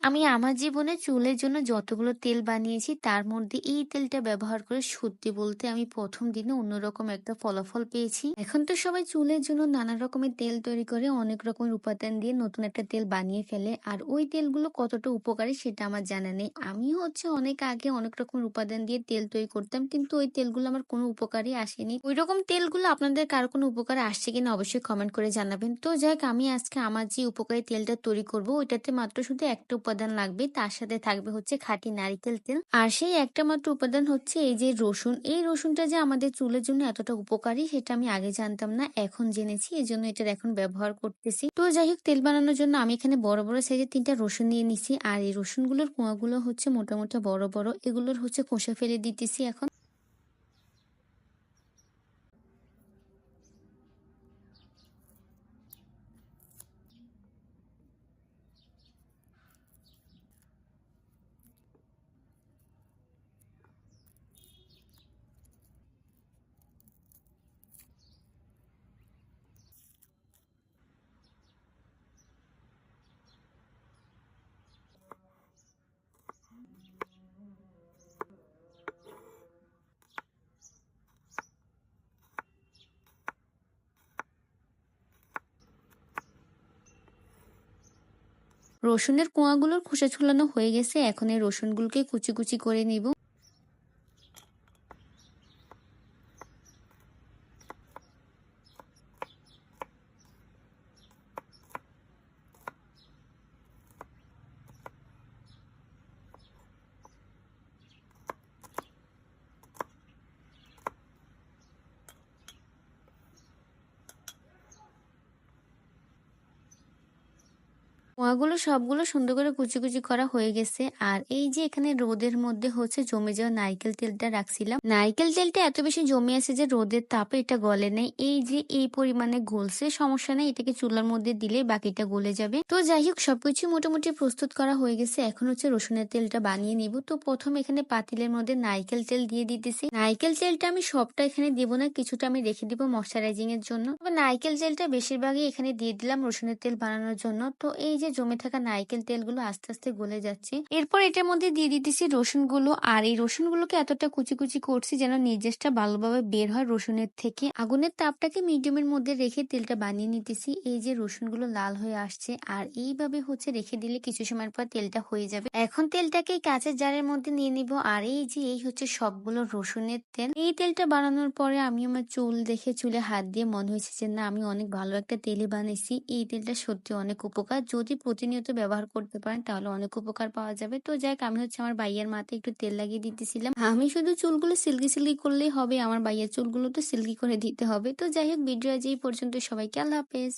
আমি আমার জীবনে চুলের জন্য যতগুলো তেল বানিয়েছি তার মধ্যে এই তেলটা ব্যবহার করে সত্যি বলতে আমি প্রথম দিনে অন্যরকম একটা ফলাফল পেয়েছি। এখন তো সবাই চুলের জন্য নানা রকমের তেল তৈরি করে অনেক রকমের উপাদান দিয়ে নতুন একটা তেল বানিয়ে ফেলে, আর ওই তেলগুলো কতটা উপকারী সেটা আমার জানা নেই। আমি অনেক আগে অনেক রকমের উপাদান দিয়ে তেল তৈরি করতাম, কিন্তু ওই তেলগুলো আমার কোনো উপকারই আসেনি। ওই রকম তেলগুলো আপনাদের কারো কোনো উপকারে আসছে কিনা অবশ্যই কমেন্ট করে জানাবেন। তো যাই হোক, আমি আজকে আমার যে উপকারী তেলটা তৈরি করব ওইটাতে মাত্র শুধু একটা উপাদান লাগবে, তার সাথে থাকবে হচ্ছে খাঁটি নারিকেল তেল। আর সেই একটা মাত্র উপাদান হচ্ছে এই যে রসুন। এই রসুনটা যে আমাদের চুলের জন্য এতটা উপকারী সেটা আমি আগে জানতাম না, এখন জেনেছি, এই জন্য এটার এখন ব্যবহার করতেছি। তো যাই হোক, তেল বানানোর জন্য আমি এখানে বড় বড় সাইজের 3টা রসুন নিয়ে নিছি, আর এই রসুনগুলোর কোয়াগুলো হচ্ছে মোটামুটি বড় বড়, এগুলোর হচ্ছে খোসা ফেলে দিতেছি এখন। রসুনের কোয়াগুলোর খোসা ছুলানো হয়ে গেছে, এখন এই রসুনগুলোকে কুচি কুচি করে নিব। পোয়াগুলো সবগুলো সুন্দর করে কুচি কুচি করা হয়ে গেছে। আর এই যে এখানে রোদের মধ্যে হচ্ছে জমে যাওয়া নারকেল তেলটা রাখছিলাম, নারকেল তেলটা এত বেশি জমে আছে যে রোদের তাপে এটা গলে নেই। এই যে এই পরিমাণে গলছে, সমস্যা নেই, এটাকে চুলার মধ্যে দিলে বাকিটা গলে যাবে। তো যাই হোক, সবকিছু মোটামুটি প্রস্তুত করা হয়ে গেছে, এখন হচ্ছে রসুনের তেলটা বানিয়ে নিব। তো প্রথম এখানে পাতিলের মধ্যে নারকেল তেল দিয়ে দিতেছি। নারকেল তেলটা আমি সবটা এখানে দিব না, কিছুটা আমি রেখে দিব ময়শ্চারাইজিং এর জন্য। তবে নারকেল তেলটা বেশিরভাগই এখানে দিয়ে দিলাম রসুনের তেল বানানোর জন্য। তো এই যে জমে থাকা নারকেল তেলগুলো আস্তে আস্তে গলে যাচ্ছে, এরপর এটার মধ্যে দিয়ে দিতেছি রসুনগুলো। আর এই রসুনগুলোকে এতটা কুচি কুচি করছি যেন নির্যাসটা ভালোভাবে বের হয় রসুনের থেকে। আগুনের তাপটাকে মিডিয়ামের মধ্যে রেখে তেলটা বানিয়ে নিতেছি। এই যে রসুনগুলো লাল হয়ে আসছে, আর এইভাবে হচ্ছে রেখে দিলে কিছু সময়ের পর তেলটা হয়ে যাবে। এখন তেলটাকে কাঁচের জারের মধ্যে নিয়ে নিব। আর এই যে এই হচ্ছে সবগুলো রসুনের তেল। এই তেলটা বানানোর পরে আমি আমার চুল দেখে চুলে হাত দিয়ে মনে হয়েছে যে না, আমি অনেক ভালো একটা তেলই বানিয়েছি। এই তেলটা সত্যি অনেক উপকার, যদি প্রতিনিয়ত ব্যবহার করতে পারেন তাহলে অনেক উপকার পাওয়া যাবে। তো যাক, আমি হচ্ছে আমার ভাইয়ের মাথায় একটু তেল লাগিয়ে দিতেছিলাম। আমি শুধু চুলগুলো সিল্কি সিল্কি করলেই হবে, আমার ভাইয়ের চুলগুলো তো সিল্কি করে দিতে হবে। তো যাই হোক, ভিডিও আজ এই পর্যন্ত। সবাইকে আল্লাহ হাফেজ।